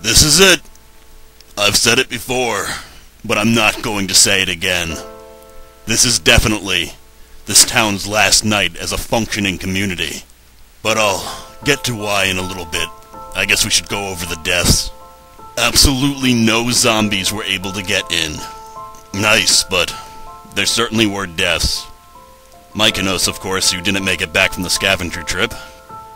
This is it. I've said it before, but I'm not going to say it again. This is definitely this town's last night as a functioning community. But I'll get to why in a little bit. I guess we should go over the deaths. Absolutely no zombies were able to get in. Nice, but there certainly were deaths. Mykonos, of course, who didn't make it back from the scavenger trip.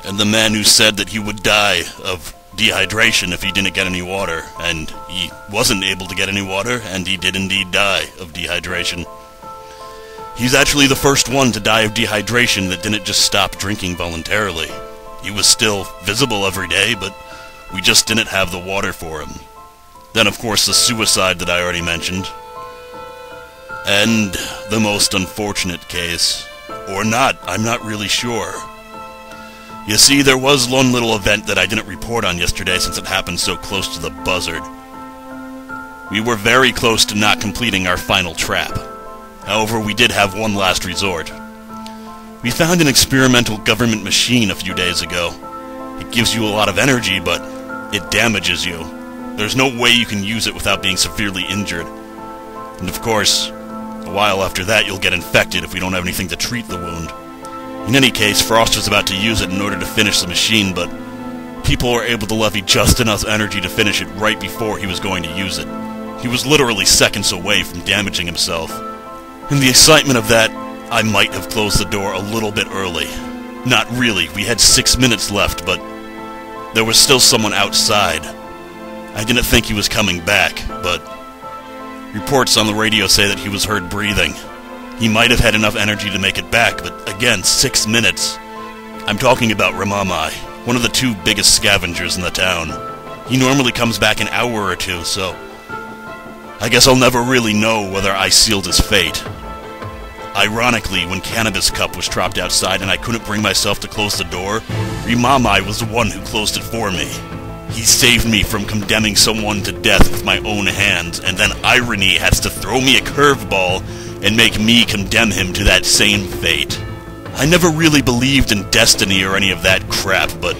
And the man who said that he would die of dehydration if he didn't get any water, and he wasn't able to get any water, and he did indeed die of dehydration. He's actually the first one to die of dehydration that didn't just stop drinking voluntarily. He was still visible every day, but we just didn't have the water for him. Then, of course, the suicide that I already mentioned. And the most unfortunate case. Or not, I'm not really sure. You see, there was one little event that I didn't report on yesterday since it happened so close to the buzzard. We were very close to not completing our final trap. However, we did have one last resort. We found an experimental government machine a few days ago. It gives you a lot of energy, but it damages you. There's no way you can use it without being severely injured. And of course, a while after that you'll get infected if we don't have anything to treat the wound. In any case, Frost was about to use it in order to finish the machine, but people were able to levy just enough energy to finish it right before he was going to use it. He was literally seconds away from damaging himself. In the excitement of that, I might have closed the door a little bit early. Not really, we had 6 minutes left, but there was still someone outside. I didn't think he was coming back, but reports on the radio say that he was heard breathing. He might have had enough energy to make it back, but again, 6 minutes. I'm talking about Ramamai, one of the two biggest scavengers in the town. He normally comes back an hour or two, so I guess I'll never really know whether I sealed his fate. Ironically, when Cannabis Cup was trapped outside and I couldn't bring myself to close the door, Ramamai was the one who closed it for me. He saved me from condemning someone to death with my own hands, and then Irony has to throw me a curveball and make me condemn him to that same fate. I never really believed in destiny or any of that crap, but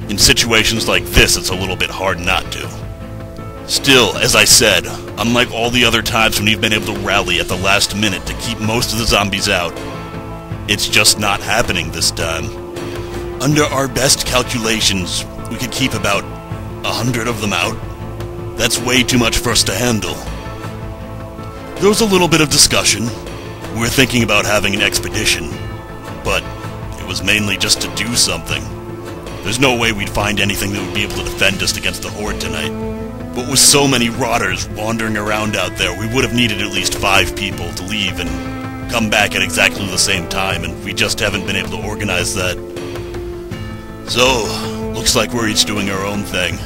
in situations like this, it's a little bit hard not to. Still, as I said, unlike all the other times when we've been able to rally at the last minute to keep most of the zombies out, it's just not happening this time. Under our best calculations, we could keep about 100 of them out. That's way too much for us to handle. There was a little bit of discussion. We were thinking about having an expedition, but it was mainly just to do something. There's no way we'd find anything that would be able to defend us against the Horde tonight. But with so many rotters wandering around out there, we would have needed at least 5 people to leave and come back at exactly the same time, and we just haven't been able to organize that. So, looks like we're each doing our own thing.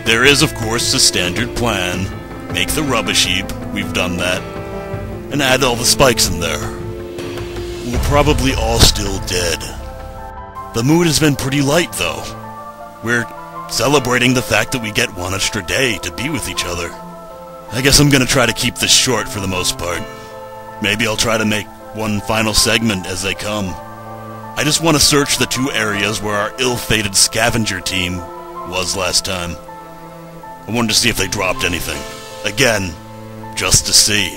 There is, of course, the standard plan. Make the rubbish heap, we've done that, and add all the spikes in there. We're probably all still dead. The mood has been pretty light, though. We're celebrating the fact that we get one extra day to be with each other. I guess I'm gonna try to keep this short for the most part. Maybe I'll try to make one final segment as they come. I just want to search the 2 areas where our ill-fated scavenger team was last time. I wanted to see if they dropped anything. Again, just to see.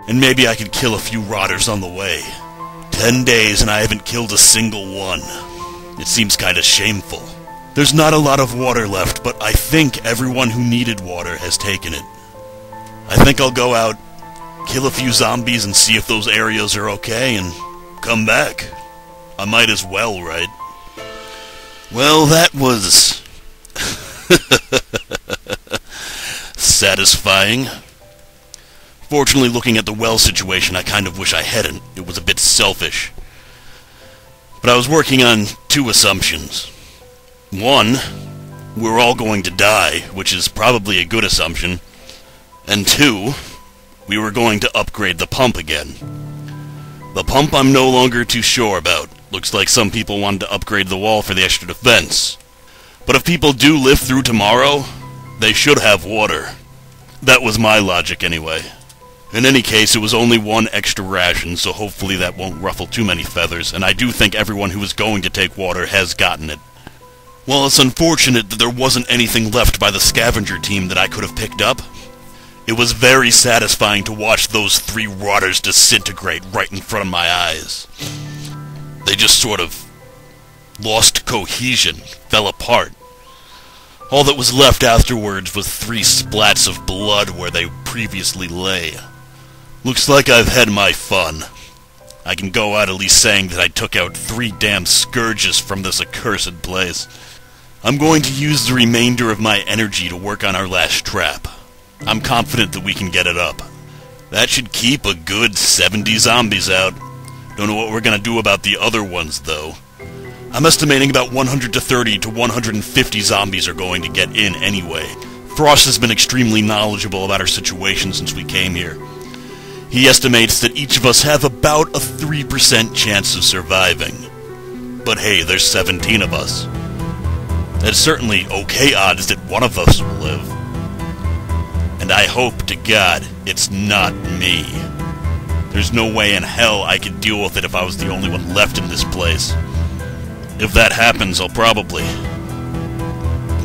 And maybe I could kill a few rotters on the way. 10 days and I haven't killed a single one. It seems kinda shameful. There's not a lot of water left, but I think everyone who needed water has taken it. I think I'll go out, kill a few zombies and see if those areas are okay, and come back. I might as well, right? Well, that was satisfying. Fortunately, looking at the well situation, I kind of wish I hadn't. It was a bit selfish. But I was working on 2 assumptions. 1, we're all going to die, which is probably a good assumption. And 2, we were going to upgrade the pump again. The pump I'm no longer too sure about. Looks like some people wanted to upgrade the wall for the extra defense. But if people do live through tomorrow, they should have water. That was my logic anyway. In any case, it was only 1 extra ration, so hopefully that won't ruffle too many feathers, and I do think everyone who is going to take water has gotten it. Well, it's unfortunate that there wasn't anything left by the scavenger team that I could have picked up. It was very satisfying to watch those 3 rotters disintegrate right in front of my eyes. They just sort of lost cohesion, fell apart. All that was left afterwards was 3 splats of blood where they previously lay. Looks like I've had my fun. I can go out at least saying that I took out 3 damn scourges from this accursed place. I'm going to use the remainder of my energy to work on our last trap. I'm confident that we can get it up. That should keep a good 70 zombies out. Don't know what we're gonna do about the other ones, though. I'm estimating about 130 to 150 zombies are going to get in anyway. Frost has been extremely knowledgeable about our situation since we came here. He estimates that each of us have about a 3% chance of surviving. But hey, there's 17 of us. That's certainly okay odds that one of us will live. And I hope to God it's not me. There's no way in hell I could deal with it if I was the only one left in this place. If that happens, I'll probably...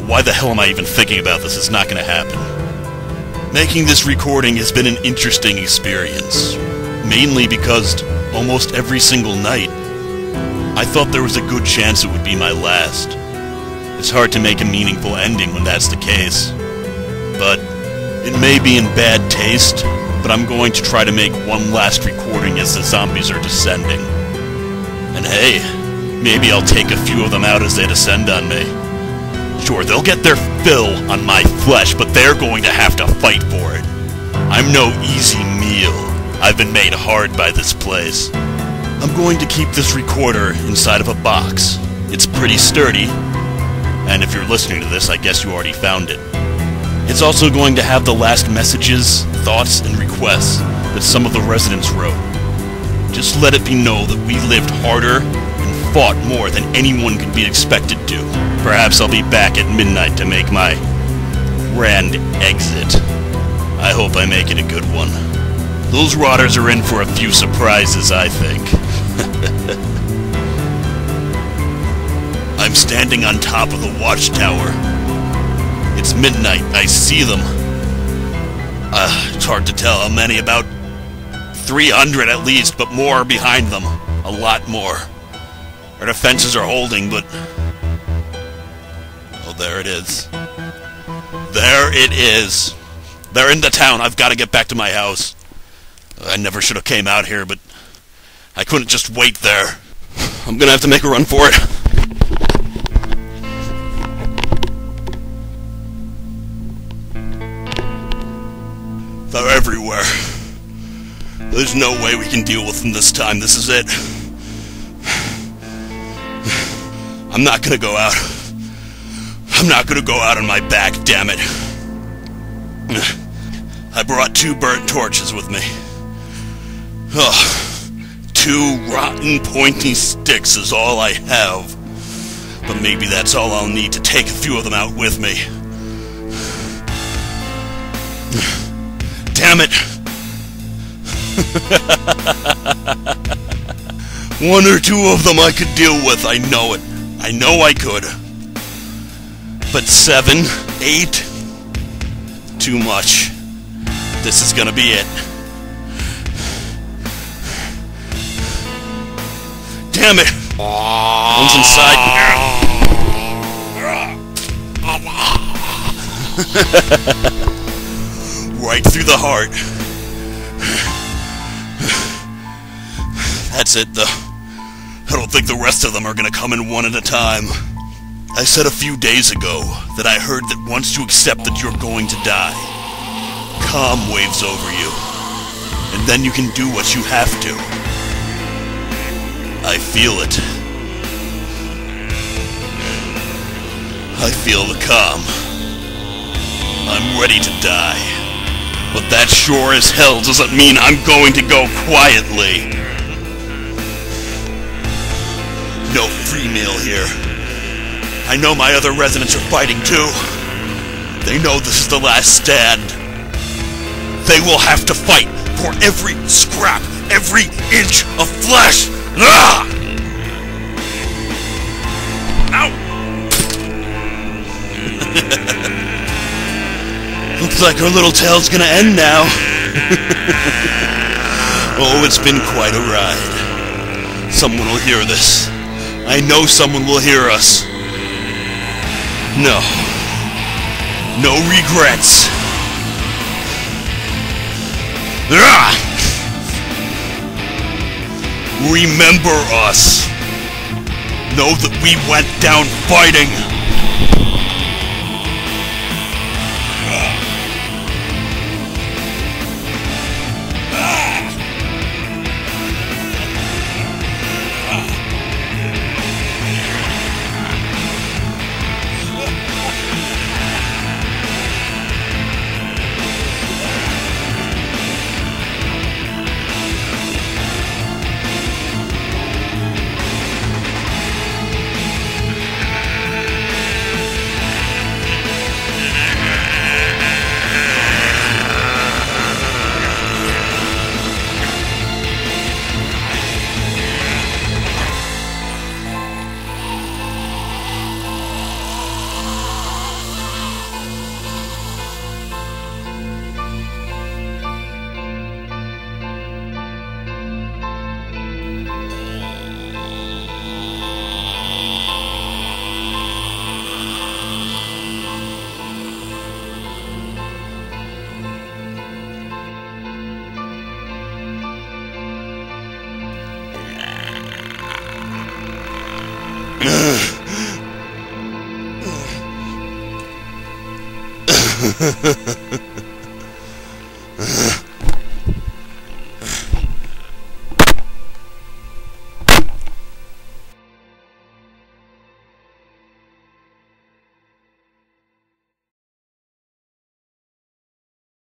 Why the hell am I even thinking about this? It's not gonna happen. Making this recording has been an interesting experience. Mainly because almost every single night, I thought there was a good chance it would be my last. It's hard to make a meaningful ending when that's the case. But it may be in bad taste, but I'm going to try to make one last recording as the zombies are descending. And hey, maybe I'll take a few of them out as they descend on me. Sure, they'll get their fill on my flesh, but they're going to have to fight for it. I'm no easy meal. I've been made hard by this place. I'm going to keep this recorder inside of a box. It's pretty sturdy. And if you're listening to this, I guess you already found it. It's also going to have the last messages, thoughts, and requests that some of the residents wrote. Just let it be known that we lived harder and fought more than anyone could be expected to. Perhaps I'll be back at midnight to make my grand exit. I hope I make it a good one. Those rotters are in for a few surprises, I think. I'm standing on top of the watchtower. It's midnight. I see them. It's hard to tell how many. About 300 at least, but more are behind them. A lot more. Our defenses are holding, but... Oh, there it is. There it is. They're in the town. I've got to get back to my house. I never should have came out here, but I couldn't just wait there. I'm gonna have to make a run for it. They're everywhere. There's no way we can deal with them this time. This is it. I'm not gonna go out. I'm not gonna go out on my back, damn it. I brought 2 burnt torches with me. Ugh. 2 rotten, pointy sticks is all I have. But maybe that's all I'll need to take a few of them out with me. Damn it! 1 or 2 of them I could deal with, I know it. I know I could. But 7, 8... Too much. This is gonna be it. Damn it! One's inside. Right through the heart. That's it, though. I don't think the rest of them are gonna come in one at a time. I said a few days ago that I heard that once you accept that you're going to die, calm waves over you, and then you can do what you have to. I feel it. I feel the calm. I'm ready to die. But that sure as hell doesn't mean I'm going to go quietly. No free meal here. I know my other residents are fighting too. They know this is the last stand. They will have to fight for every scrap, every inch of flesh. Ah! Ow! Looks like our little tale's gonna end now. Oh, it's been quite a ride. Someone will hear this. I know someone will hear us. No. No regrets. Ah! Remember us. Know that we went down fighting.